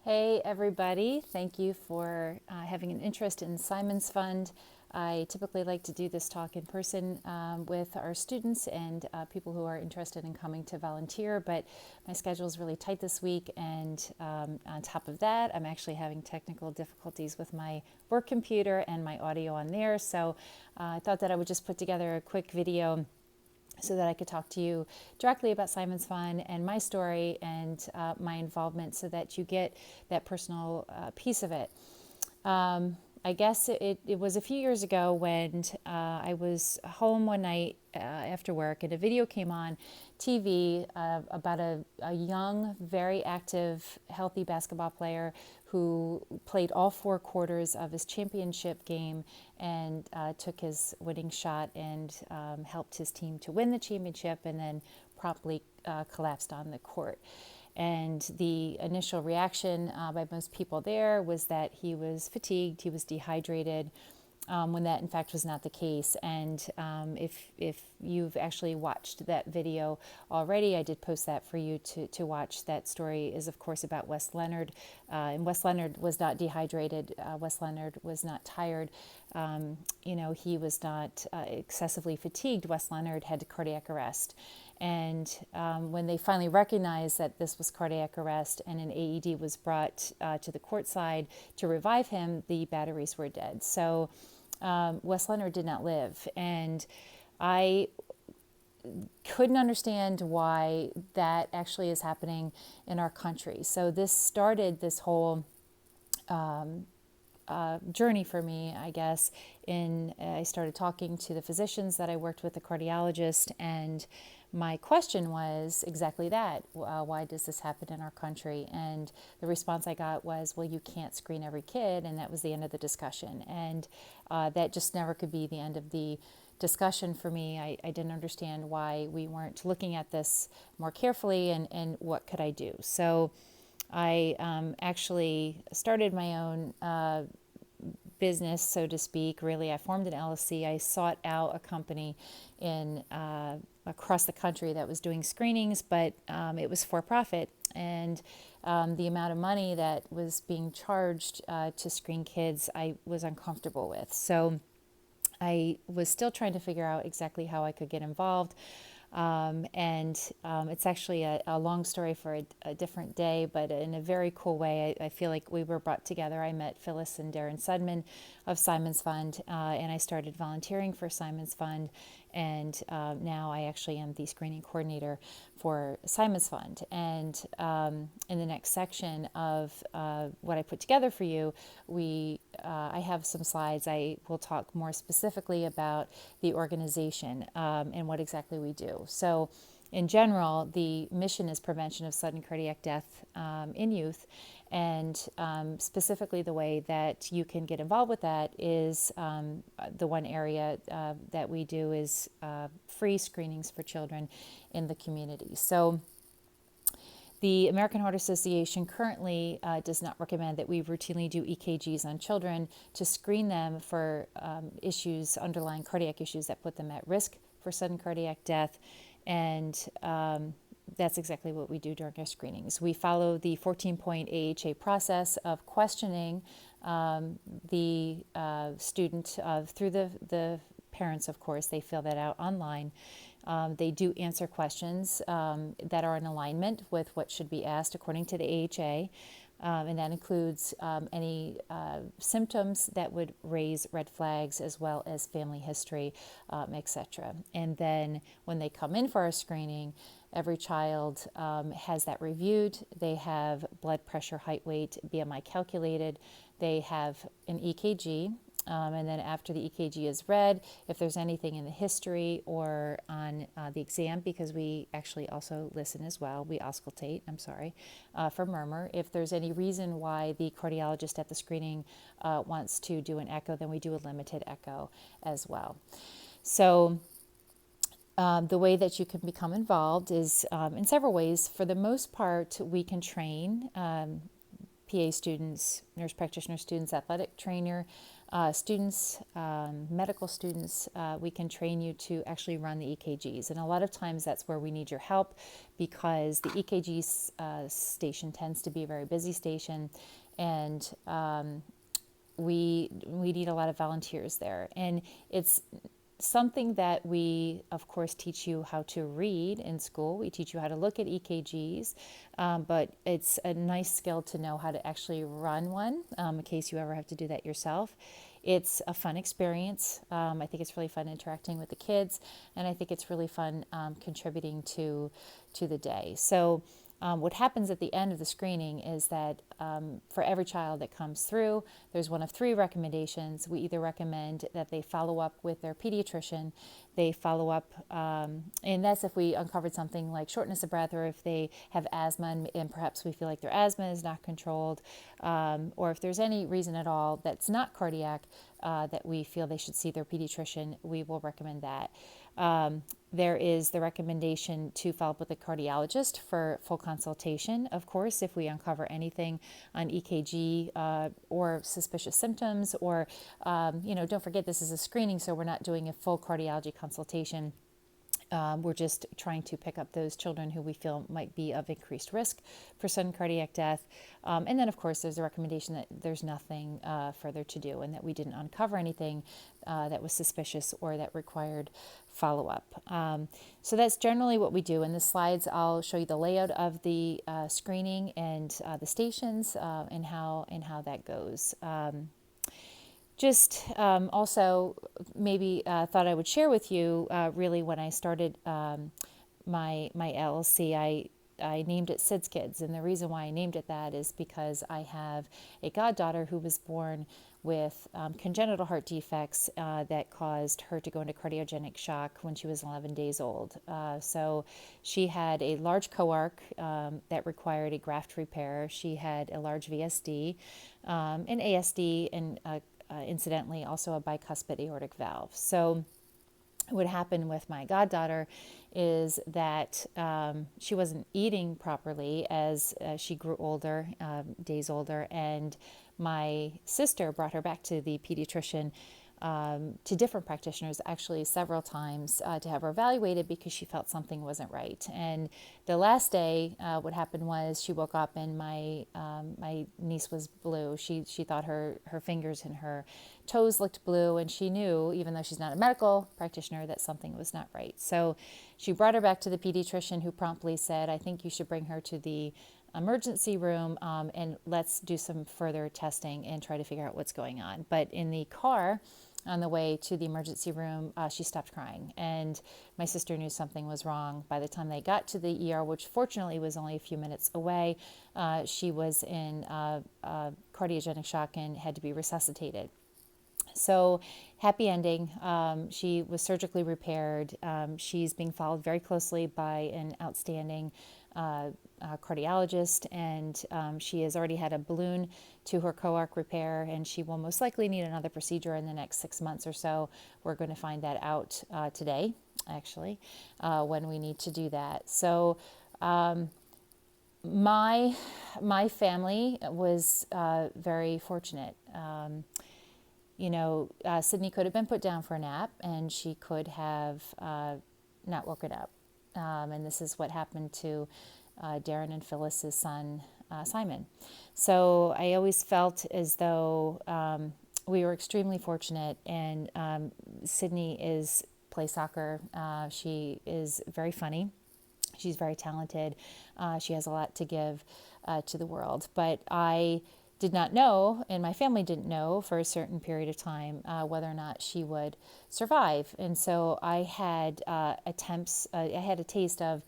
Hey everybody, thank you for having an interest in Simon's Fund. I typically like to do this talk in person with our students and people who are interested in coming to volunteer, but my schedule is really tight this week, and on top of that, I'm actually having technical difficulties with my work computer and my audio on there, so I thought that I would just put together a quick video so that I could talk to you directly about Simon's Fund and my story and my involvement so that you get that personal piece of it. I guess it was a few years ago when I was home one night after work, and a video came on TV about a young, very active, healthy basketball player who played all four quarters of his championship game and took his winning shot and helped his team to win the championship, and then promptly collapsed on the court. And the initial reaction by most people there was that he was fatigued, he was dehydrated, when that in fact was not the case. And if you've actually watched that video already, I did post that for you to watch. That story is of course about Wes Leonard, and Wes Leonard was not dehydrated. Wes Leonard was not tired. He was not excessively fatigued. Wes Leonard had cardiac arrest. And when they finally recognized that this was cardiac arrest and an AED was brought to the court side to revive him, the batteries were dead. So Wes Leonard did not live. And I couldn't understand why that actually is happening in our country. So this started this whole journey for me, I guess. I started talking to the physicians that I worked with, the cardiologist, and my question was exactly that. Why does this happen in our country? And the response I got was, well, you can't screen every kid, and that was the end of the discussion. And that just never could be the end of the discussion for me. I didn't understand why we weren't looking at this more carefully, and what could I do. So I actually started my own business, so to speak. Really, I formed an LLC. I sought out a company in across the country that was doing screenings, but it was for profit, and the amount of money that was being charged to screen kids, I was uncomfortable with. So I was still trying to figure out exactly how I could get involved. And it's actually a long story for a different day, but in a very cool way. I feel like we were brought together. I met Phyllis and Darren Sudman of Simon's Fund, and I started volunteering for Simon's Fund. And now I actually am the screening coordinator for Simon's Fund. And in the next section of what I put together for you, I have some slides. I will talk more specifically about the organization and what exactly we do. So in general, the mission is prevention of sudden cardiac death in youth. And specifically, the way that you can get involved with that is the one area that we do is free screenings for children in the community. So the American Heart Association currently does not recommend that we routinely do EKGs on children to screen them for underlying cardiac issues that put them at risk for sudden cardiac death. And that's exactly what we do during our screenings. We follow the 14-point AHA process of questioning the student through the parents, of course. They fill that out online. They do answer questions that are in alignment with what should be asked according to the AHA. And that includes any symptoms that would raise red flags, as well as family history, etc. And then when they come in for our screening, every child has that reviewed. They have blood pressure, height, weight, BMI calculated. They have an EKG. And then after the EKG is read, if there's anything in the history or on the exam, because we actually also listen as well, we auscultate, for murmur. If there's any reason why the cardiologist at the screening wants to do an echo, then we do a limited echo as well. So the way that you can become involved is in several ways. For the most part, we can train PA students, nurse practitioner students, athletic trainer, students, medical students, we can train you to actually run the EKGs. And a lot of times that's where we need your help, because the EKG station tends to be a very busy station, and we need a lot of volunteers there. And it's something that we, of course, teach you how to read in school. We teach you how to look at EKGs, but it's a nice skill to know how to actually run one, in case you ever have to do that yourself. It's a fun experience. I think it's really fun interacting with the kids, and I think it's really fun contributing to the day. So what happens at the end of the screening is that for every child that comes through, there's one of three recommendations. We either recommend that they follow up with their pediatrician, they follow up, and that's if we uncovered something like shortness of breath, or if they have asthma and perhaps we feel like their asthma is not controlled, or if there's any reason at all that's not cardiac that we feel they should see their pediatrician, we will recommend that. There is the recommendation to follow up with a cardiologist for full consultation. Of course, if we uncover anything on EKG or suspicious symptoms, or, don't forget this is a screening, so we're not doing a full cardiology consultation. We're just trying to pick up those children who we feel might be of increased risk for sudden cardiac death. And then, of course, there's a recommendation that there's nothing further to do, and that we didn't uncover anything that was suspicious or that required follow-up. So that's generally what we do. In the slides, I'll show you the layout of the screening and the stations and how that goes. Also maybe thought I would share with you really when I started my LLC, I named it Sid's Kids. And the reason why I named it that is because I have a goddaughter who was born with congenital heart defects that caused her to go into cardiogenic shock when she was 11 days old. So she had a large coarc that required a graft repair. She had a large VSD, an ASD, and incidentally also a bicuspid aortic valve. So what happened with my goddaughter is that she wasn't eating properly as she grew older, days older, and my sister brought her back to the pediatrician, to different practitioners, actually several times, to have her evaluated because she felt something wasn't right. And the last day, what happened was she woke up and my niece was blue. She thought her fingers and her toes looked blue, and she knew, even though she's not a medical practitioner, that something was not right. So she brought her back to the pediatrician, who promptly said, "I think you should bring her to the emergency room and let's do some further testing and try to figure out what's going on." But in the car on the way to the emergency room, she stopped crying, and my sister knew something was wrong. By the time they got to the ER, which fortunately was only a few minutes away, she was in cardiogenic shock and had to be resuscitated. So happy ending. She was surgically repaired. She's being followed very closely by an outstanding cardiologist, and she has already had a balloon to her coarc repair, and she will most likely need another procedure in the next 6 months or so. We're going to find that out today, actually, when we need to do that. So my family was very fortunate. Sydney could have been put down for a nap, and she could have not woken up. And this is what happened to Darren and Phyllis's son, Simon. So I always felt as though we were extremely fortunate, and Sydney plays soccer. She is very funny. She's very talented. She has a lot to give to the world. But I did not know, and my family didn't know for a certain period of time, whether or not she would survive. And so I had I had a taste of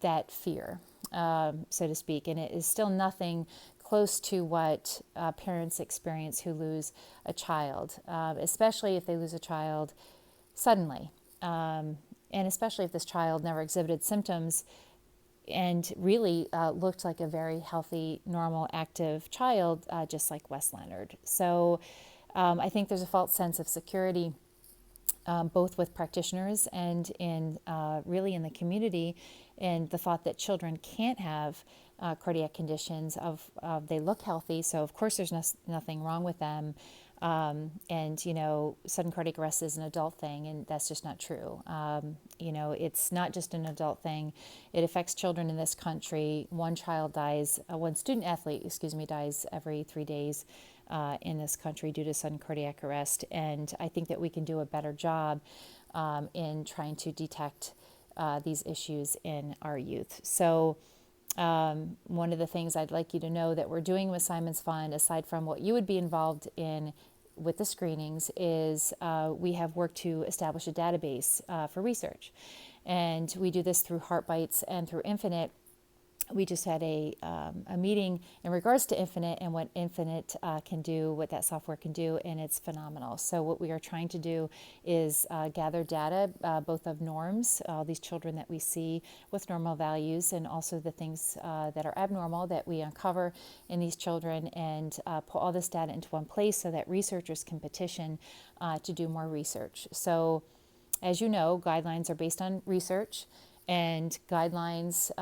that fear, so to speak. And it is still nothing close to what parents experience who lose a child, especially if they lose a child suddenly. And especially if this child never exhibited symptoms and really looked like a very healthy, normal, active child, just like Wes Leonard. So I think there's a false sense of security, both with practitioners and really in the community, and the thought that children can't have cardiac conditions. They look healthy, so of course there's nothing wrong with them. And sudden cardiac arrest is an adult thing, and that's just not true. It's not just an adult thing. It affects children in this country. One student athlete, dies every 3 days in this country due to sudden cardiac arrest. And I think that we can do a better job in trying to detect these issues in our youth. So one of the things I'd like you to know that we're doing with Simon's Fund, aside from what you would be involved in with the screenings, is we have worked to establish a database for research. And we do this through Heartbites and through Infinite. We just had a meeting in regards to Infinite and what Infinite can do, what that software can do, and it's phenomenal. So what we are trying to do is gather data, both of norms, all these children that we see with normal values, and also the things that are abnormal that we uncover in these children, and put all this data into one place so that researchers can petition to do more research. So as you know, guidelines are based on research. And guidelines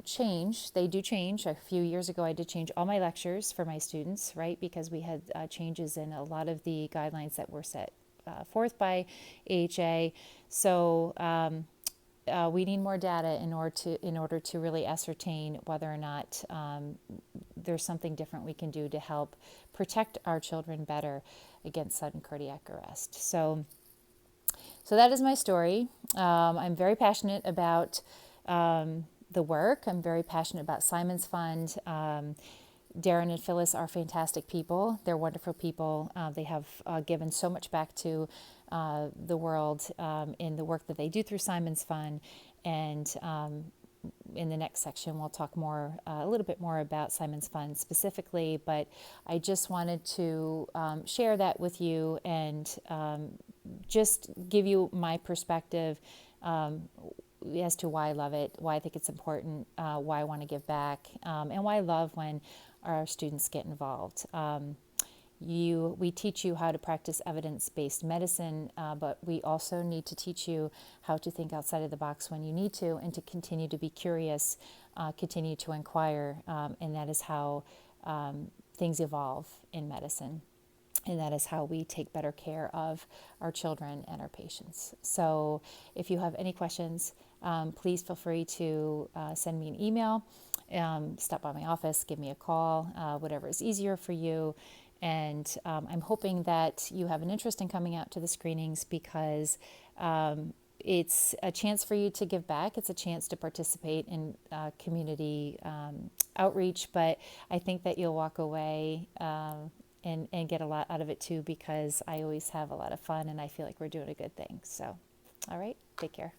change. They do change. A few years ago, I did change all my lectures for my students, right? Because we had changes in a lot of the guidelines that were set forth by AHA. So we need more data in order to really ascertain whether or not there's something different we can do to help protect our children better against sudden cardiac arrest. So that is my story. I'm very passionate about the work. I'm very passionate about Simon's Fund. Darren and Phyllis are fantastic people. They're wonderful people. They have given so much back to the world in the work that they do through Simon's Fund. And in the next section, we'll talk a little bit more about Simon's Fund specifically. But I just wanted to share that with you and just give you my perspective as to why I love it, why I think it's important, why I want to give back, and why I love when our students get involved. We teach you how to practice evidence-based medicine, but we also need to teach you how to think outside of the box when you need to, and to continue to be curious, continue to inquire, and that is how things evolve in medicine. And that is how we take better care of our children and our patients. So if you have any questions, please feel free to send me an email, stop by my office, give me a call, whatever is easier for you. And I'm hoping that you have an interest in coming out to the screenings, because it's a chance for you to give back. It's a chance to participate in community outreach. But I think that you'll walk away and get a lot out of it too, because I always have a lot of fun and I feel like we're doing a good thing. So, all right, take care.